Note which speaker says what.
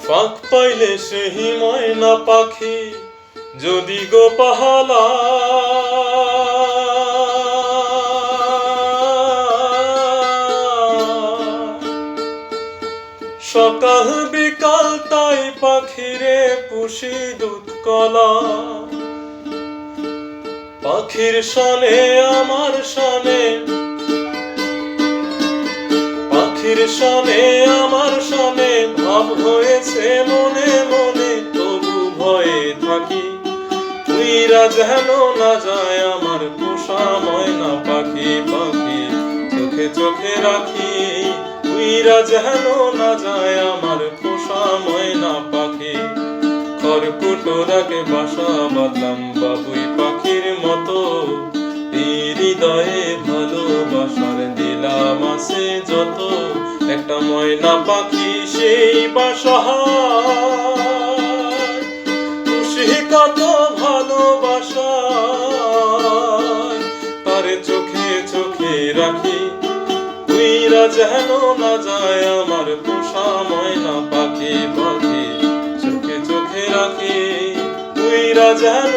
Speaker 1: ফাঁক পাইলে সেই ময়না পাখি যদি গো পাহালা সকাল বিকাল তাই পাখিরে পুষি দুধ কলা পাখির সনে আমার সনে পাখির সনে আমার সনে ভাব হয়েছে মনে মনে তবু ভয়ে থাকি উইরা যেন না যায় আমার পোষা ময়না পাখি পাখি চোখে চোখে রাখি উইরা যেন না যায় আমার পোষা ময়না পাখি খড়কুটোরাকে বাসা বাঁধলাম বাবুই পাখির মতো হৃদয়ে ভালোবাসার দিলাম আছে যত একটা ময়না পাখি সেই বাসা খুশি কত ভালোবাসা তারে চোখে চোখে রাখি উইরা যেন না যায় আমার পোষা ময়না পাখি পাখি চোখে চোখে রাখি উইরা যেন